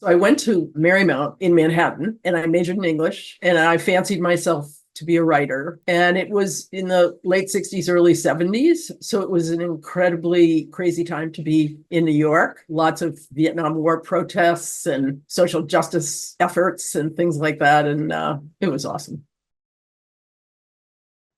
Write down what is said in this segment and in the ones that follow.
So I went to Marymount in Manhattan and I majored in English and I fancied myself to be a writer. And it was in the late 60s, early 70s. So it was an incredibly crazy time to be in New York. Lots of Vietnam War protests and social justice efforts and things like that. And it was awesome.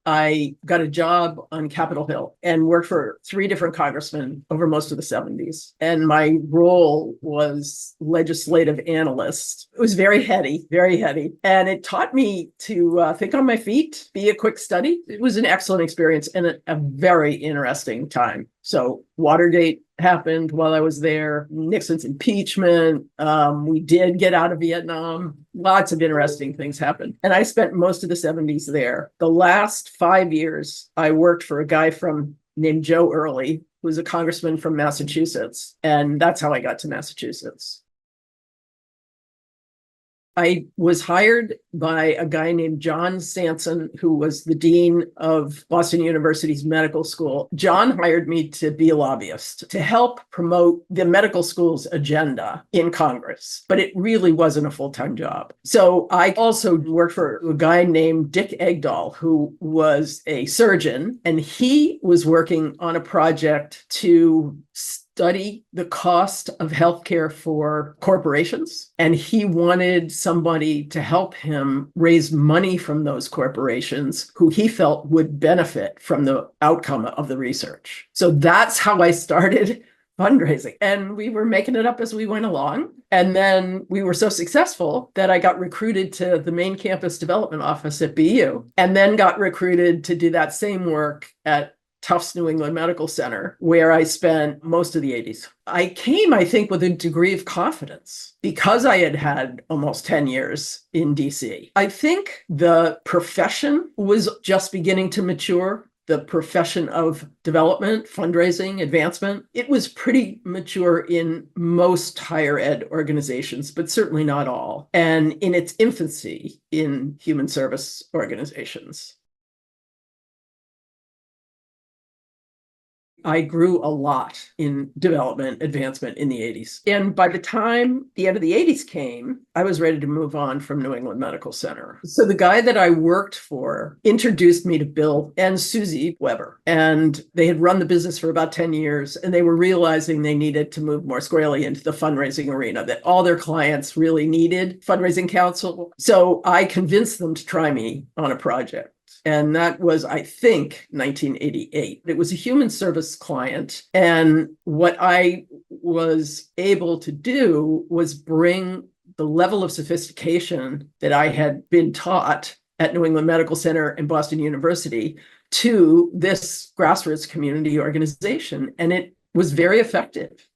I got a job on Capitol Hill and worked for three different congressmen over most of the 70s. And my role was legislative analyst. It was very heady, very heady. And it taught me to think on my feet, be a quick study. It was an excellent experience and a very interesting time. So Watergate happened while I was there, Nixon's impeachment. We did get out of Vietnam. Lots of interesting things happened. And I spent most of the 70s there. The last 5 years, I worked for a guy named Joe Early, who was a congressman from Massachusetts. And that's how I got to Massachusetts. I was hired by a guy named John Sanson, who was the dean of Boston University's medical school. John hired me to be a lobbyist to help promote the medical school's agenda in Congress, but it really wasn't a full-time job. So I also worked for a guy named Dick Egdahl, who was a surgeon, and he was working on a project to study the cost of healthcare for corporations. And he wanted somebody to help him raise money from those corporations who he felt would benefit from the outcome of the research. So that's how I started fundraising. And we were making it up as we went along. And then we were so successful that I got recruited to the main campus development office at BU, and then got recruited to do that same work at Tufts New England Medical Center, where I spent most of the 80s. I came, I think, with a degree of confidence because I had had almost 10 years in DC. I think the profession was just beginning to mature. The profession of development, fundraising, advancement, it was pretty mature in most higher ed organizations, but certainly not all, and in its infancy in human service organizations. I grew a lot in development advancement in the 80s. And by the time the end of the 80s came, I was ready to move on from New England Medical Center. So the guy that I worked for introduced me to Bill and Susie Weber. And they had run the business for about 10 years, and they were realizing they needed to move more squarely into the fundraising arena, that all their clients really needed fundraising counsel. So I convinced them to try me on a project. And that was, I think, 1988. It was a human service client. And what I was able to do was bring the level of sophistication that I had been taught at New England Medical Center and Boston University to this grassroots community organization. And it was very effective.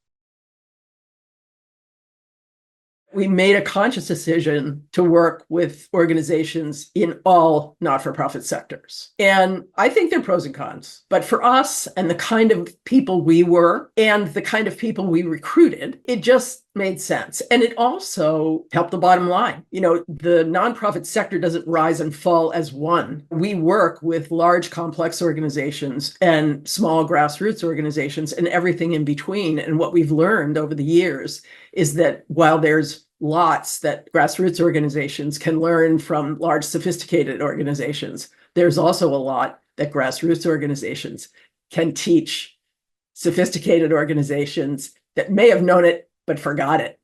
We made a conscious decision to work with organizations in all not-for-profit sectors. And I think there are pros and cons. But for us and the kind of people we were and the kind of people we recruited, it just made sense. And it also helped the bottom line. You know, the nonprofit sector doesn't rise and fall as one. We work with large, complex organizations and small grassroots organizations and everything in between. And what we've learned over the years is that while there's lots that grassroots organizations can learn from large, sophisticated organizations, there's also a lot that grassroots organizations can teach sophisticated organizations that may have known it but forgot it.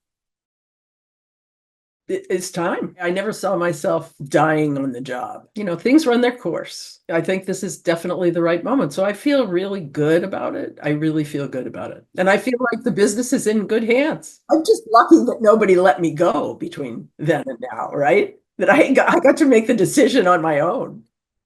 It's time. I never saw myself dying on the job. You know, things run their course. I think this is definitely the right moment. So I feel really good about it. I really feel good about it. And I feel like the business is in good hands. I'm just lucky that nobody let me go between then and now, right? That I got to make the decision on my own.